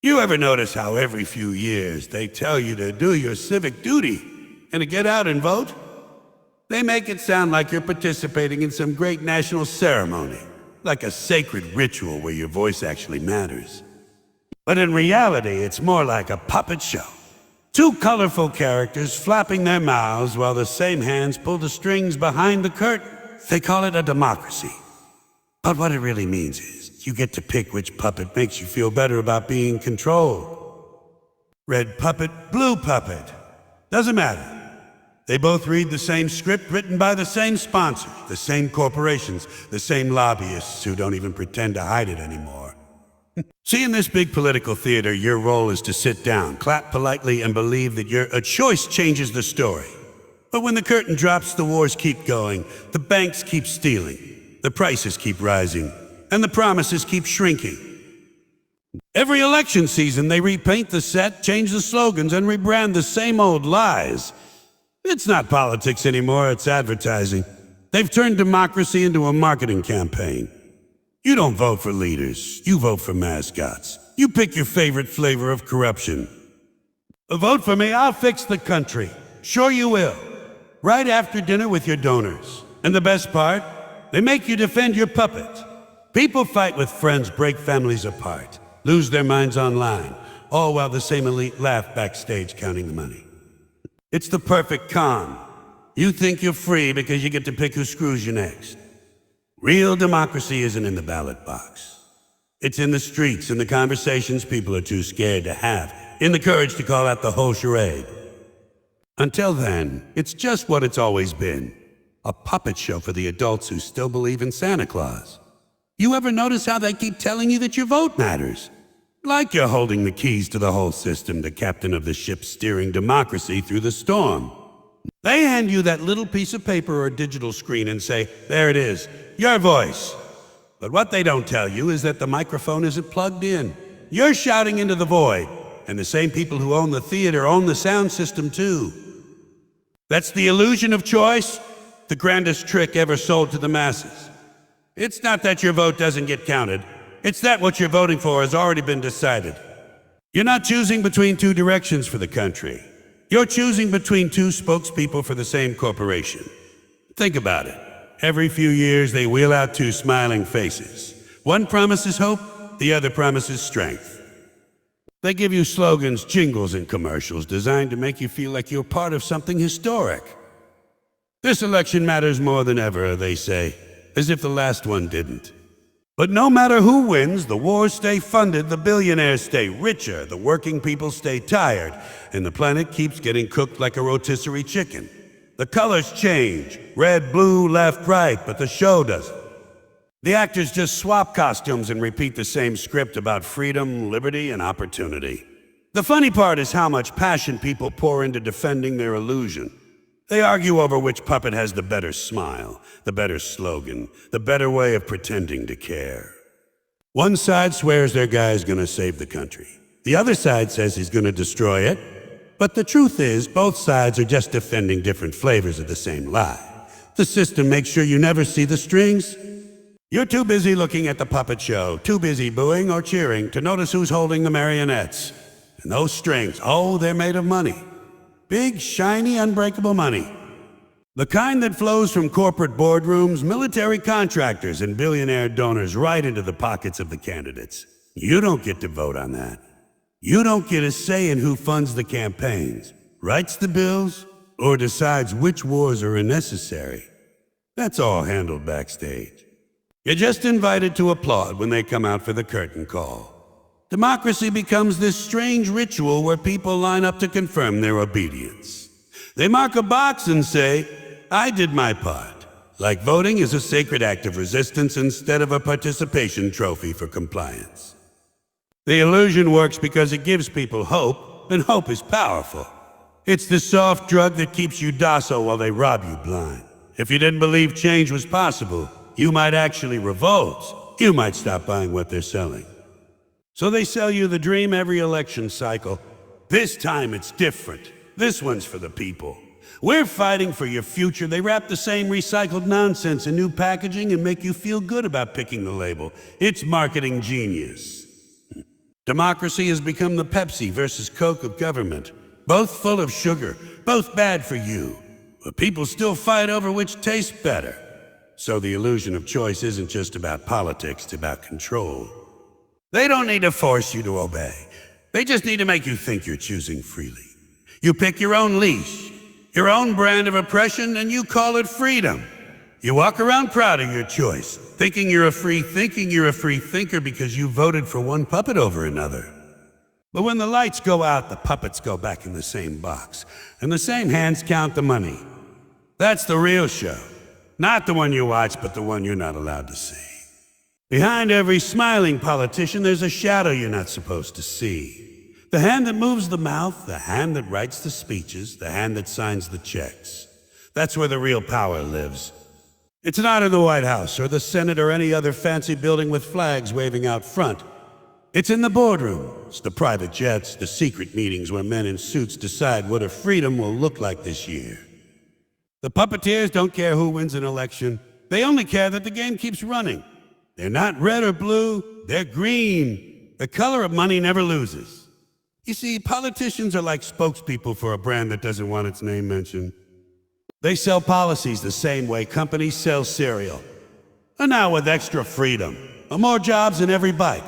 You ever notice how every few years they tell you to do your civic duty and to get out and vote? They make it sound like you're participating in some great national ceremony, like a sacred ritual where your voice actually matters. But in reality, it's more like a puppet show. Two colorful characters flapping their mouths while the same hands pull the strings behind the curtain. They call it a democracy. But what it really means is you get to pick which puppet makes you feel better about being controlled. Red puppet, blue puppet. Doesn't matter. They both read the same script written by the same sponsors, the same corporations, the same lobbyists who don't even pretend to hide it anymore. See, in this big political theater, your role is to sit down, clap politely, and believe that a choice changes the story. But when the curtain drops, the wars keep going, the banks keep stealing, the prices keep rising, and the promises keep shrinking. Every election season, they repaint the set, change the slogans, and rebrand the same old lies. It's not politics anymore, it's advertising. They've turned democracy into a marketing campaign. You don't vote for leaders, you vote for mascots. You pick your favorite flavor of corruption. Vote for me, I'll fix the country. Sure you will. Right after dinner with your donors. And the best part, they make you defend your puppet. People fight with friends, break families apart, lose their minds online, all while the same elite laugh backstage counting the money. It's the perfect con. You think you're free because you get to pick who screws you next. Real democracy isn't in the ballot box. It's in the streets, in the conversations people are too scared to have, in the courage to call out the whole charade. Until then, it's just what it's always been. A puppet show for the adults who still believe in Santa Claus. You ever notice how they keep telling you that your vote matters? Like you're holding the keys to the whole system, the captain of the ship steering democracy through the storm. They hand you that little piece of paper or digital screen and say, there it is, your voice. But what they don't tell you is that the microphone isn't plugged in. You're shouting into the void, and the same people who own the theater own the sound system too. That's the illusion of choice, the grandest trick ever sold to the masses. It's not that your vote doesn't get counted. It's that what you're voting for has already been decided. You're not choosing between two directions for the country. You're choosing between two spokespeople for the same corporation. Think about it. Every few years, they wheel out two smiling faces. One promises hope, the other promises strength. They give you slogans, jingles, and commercials designed to make you feel like you're part of something historic. This election matters more than ever, they say, as if the last one didn't. But no matter who wins, the wars stay funded, the billionaires stay richer, the working people stay tired, and the planet keeps getting cooked like a rotisserie chicken. The colors change, red, blue, left, right, but the show doesn't. The actors just swap costumes and repeat the same script about freedom, liberty, and opportunity. The funny part is how much passion people pour into defending their illusion. They argue over which puppet has the better smile, the better slogan, the better way of pretending to care. One side swears their guy's gonna save the country. The other side says he's gonna destroy it. But the truth is, both sides are just defending different flavors of the same lie. The system makes sure you never see the strings. You're too busy looking at the puppet show, too busy booing or cheering to notice who's holding the marionettes. And those strings, oh, they're made of money. Big, shiny, unbreakable money. The kind that flows from corporate boardrooms, military contractors, and billionaire donors right into the pockets of the candidates. You don't get to vote on that. You don't get a say in who funds the campaigns, writes the bills, or decides which wars are unnecessary. That's all handled backstage. You're just invited to applaud when they come out for the curtain call. Democracy becomes this strange ritual where people line up to confirm their obedience. They mark a box and say, I did my part. Like voting is a sacred act of resistance instead of a participation trophy for compliance. The illusion works because it gives people hope, and hope is powerful. It's the soft drug that keeps you docile while they rob you blind. If you didn't believe change was possible, you might actually revolt. You might stop buying what they're selling. So they sell you the dream every election cycle. This time it's different. This one's for the people. We're fighting for your future. They wrap the same recycled nonsense in new packaging and make you feel good about picking the label. It's marketing genius. Democracy has become the Pepsi versus Coke of government. Both full of sugar, both bad for you. But people still fight over which tastes better. So the illusion of choice isn't just about politics, it's about control. They don't need to force you to obey. They just need to make you think you're choosing freely. You pick your own leash, your own brand of oppression, and you call it freedom. You walk around proud of your choice, thinking you're a free thinker because you voted for one puppet over another. But when the lights go out, the puppets go back in the same box, and the same hands count the money. That's the real show. Not the one you watch, but the one you're not allowed to see. Behind every smiling politician, there's a shadow you're not supposed to see. The hand that moves the mouth, the hand that writes the speeches, the hand that signs the checks. That's where the real power lives. It's not in the White House or the Senate or any other fancy building with flags waving out front. It's in the boardrooms, the private jets, the secret meetings where men in suits decide what a freedom will look like this year. The puppeteers don't care who wins an election. They only care that the game keeps running. They're not red or blue, they're green. The color of money never loses. You see, politicians are like spokespeople for a brand that doesn't want its name mentioned. They sell policies the same way companies sell cereal. And now with extra freedom, more jobs in every bite.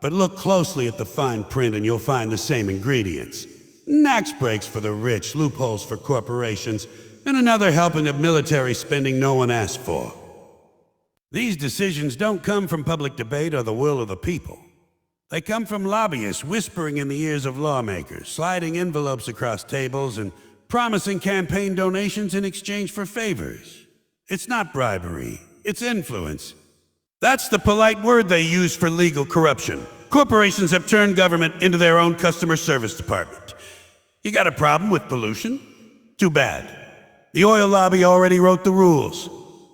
But look closely at the fine print and you'll find the same ingredients. Tax breaks for the rich, loopholes for corporations, and another helping of military spending no one asked for. These decisions don't come from public debate or the will of the people. They come from lobbyists whispering in the ears of lawmakers, sliding envelopes across tables, and promising campaign donations in exchange for favors. It's not bribery, it's influence. That's the polite word they use for legal corruption. Corporations have turned government into their own customer service department. You got a problem with pollution? Too bad. The oil lobby already wrote the rules.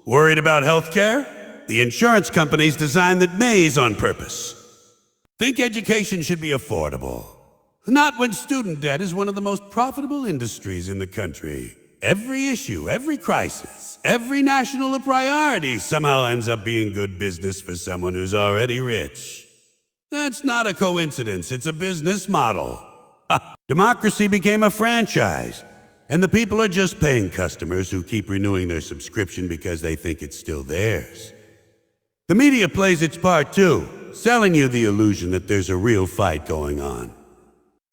Worried about health care? The insurance companies designed that maze on purpose. Think education should be affordable. Not when student debt is one of the most profitable industries in the country. Every issue, every crisis, every national priority somehow ends up being good business for someone who's already rich. That's not a coincidence, it's a business model. Democracy became a franchise, and the people are just paying customers who keep renewing their subscription because they think it's still theirs. The media plays its part too, selling you the illusion that there's a real fight going on.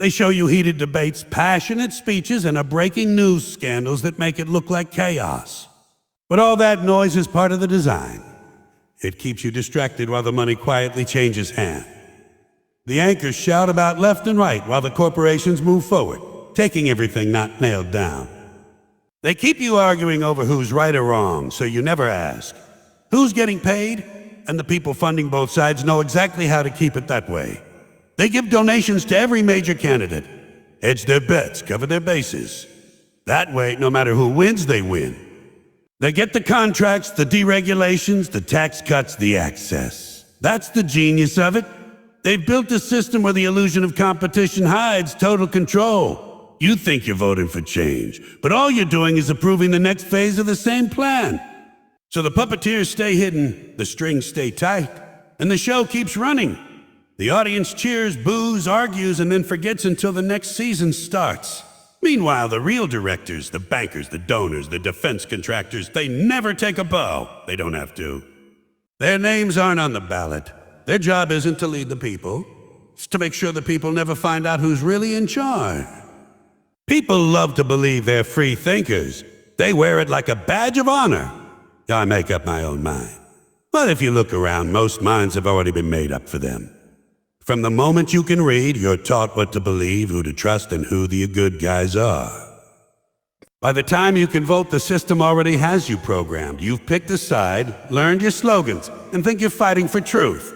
They show you heated debates, passionate speeches, and breaking news scandals that make it look like chaos. But all that noise is part of the design. It keeps you distracted while the money quietly changes hands. The anchors shout about left and right while the corporations move forward, taking everything not nailed down. They keep you arguing over who's right or wrong, so you never ask. Who's getting paid? And the people funding both sides know exactly how to keep it that way. They give donations to every major candidate, hedge their bets, cover their bases. That way, no matter who wins, they win. They get the contracts, the deregulations, the tax cuts, the access. That's the genius of it. They've built a system where the illusion of competition hides total control. You think you're voting for change, but all you're doing is approving the next phase of the same plan. So the puppeteers stay hidden, the strings stay tight, and the show keeps running. The audience cheers, boos, argues, and then forgets until the next season starts. Meanwhile, the real directors, the bankers, the donors, the defense contractors, they never take a bow. They don't have to. Their names aren't on the ballot. Their job isn't to lead the people. It's to make sure the people never find out who's really in charge. People love to believe they're free thinkers. They wear it like a badge of honor. I make up my own mind. But if you look around, most minds have already been made up for them. From the moment you can read, you're taught what to believe, who to trust, and who the good guys are. By the time you can vote, the system already has you programmed. You've picked a side, learned your slogans, and think you're fighting for truth.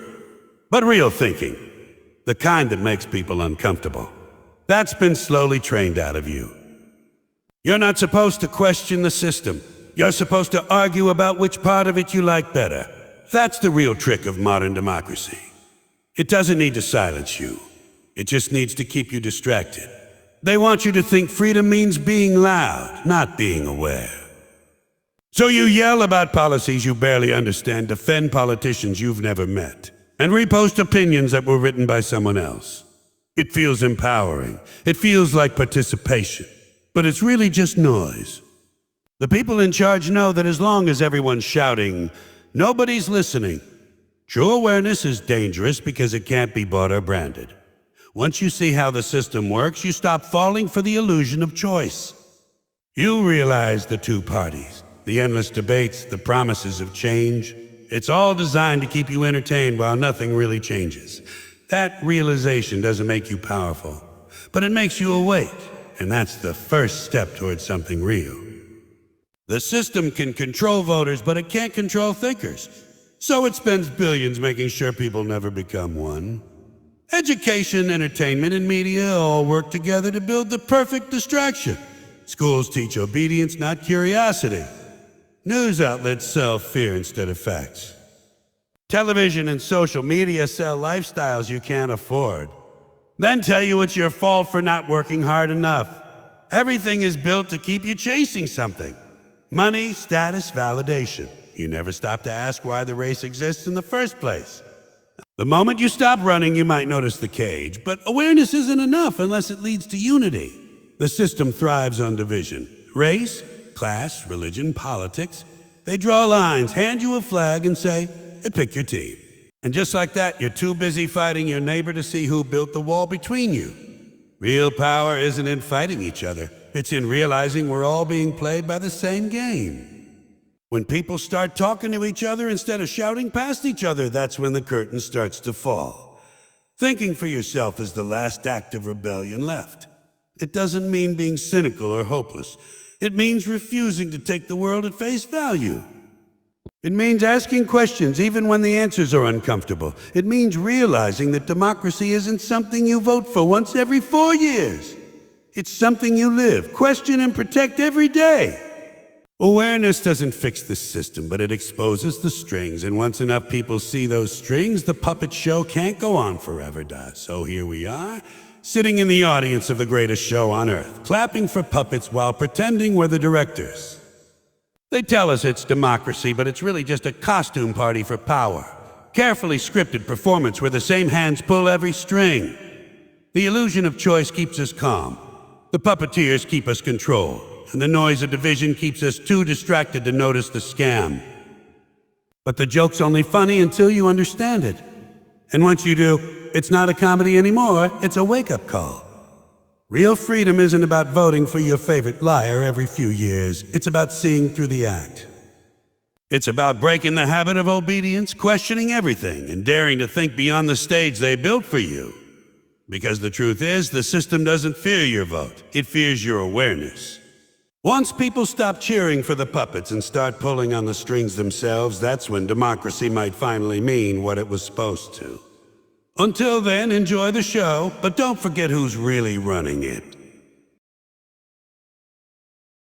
But real thinking, the kind that makes people uncomfortable, that's been slowly trained out of you. You're not supposed to question the system. You're supposed to argue about which part of it you like better. That's the real trick of modern democracy. It doesn't need to silence you. It just needs to keep you distracted. They want you to think freedom means being loud, not being aware. So you yell about policies you barely understand, defend politicians you've never met. and repost opinions that were written by someone else. It feels empowering. It feels like participation. But it's really just noise. The people in charge know that as long as everyone's shouting, nobody's listening. True awareness is dangerous because it can't be bought or branded. Once you see how the system works, you stop falling for the illusion of choice. You realize the two parties, the endless debates, the promises of change. It's all designed to keep you entertained while nothing really changes. That realization doesn't make you powerful, but it makes you awake, and that's the first step towards something real. The system can control voters, but it can't control thinkers. So it spends billions making sure people never become one. Education, entertainment, and media all work together to build the perfect distraction. Schools teach obedience, not curiosity. News outlets sell fear instead of facts. Television and social media sell lifestyles you can't afford. Then tell you it's your fault for not working hard enough. Everything is built to keep you chasing something. Money, status, validation. You never stop to ask why the race exists in the first place. The moment you stop running, you might notice the cage, but awareness isn't enough unless it leads to unity. The system thrives on division. Race, class, religion, politics. They draw lines, hand you a flag, and say, pick your team. And just like that, you're too busy fighting your neighbor to see who built the wall between you. Real power isn't in fighting each other. It's in realizing we're all being played by the same game. When people start talking to each other instead of shouting past each other, that's when the curtain starts to fall. Thinking for yourself is the last act of rebellion left. It doesn't mean being cynical or hopeless. It means refusing to take the world at face value. It means asking questions even when the answers are uncomfortable. It means realizing that democracy isn't something you vote for once every 4 years. It's something you live, question, and protect every day. Awareness doesn't fix the system, but it exposes the strings, and once enough people see those strings, the puppet show can't go on forever, does. So here we are, sitting in the audience of the greatest show on earth, clapping for puppets while pretending we're the directors. They tell us it's democracy, but it's really just a costume party for power. Carefully scripted performance where the same hands pull every string. The illusion of choice keeps us calm. The puppeteers keep us controlled. And the noise of division keeps us too distracted to notice the scam. But the joke's only funny until you understand it. And once you do, it's not a comedy anymore, it's a wake-up call. Real freedom isn't about voting for your favorite liar every few years. It's about seeing through the act. It's about breaking the habit of obedience, questioning everything, and daring to think beyond the stage they built for you. Because the truth is, the system doesn't fear your vote. It fears your awareness. Once people stop cheering for the puppets and start pulling on the strings themselves, that's when democracy might finally mean what it was supposed to. Until then, enjoy the show, but don't forget who's really running it.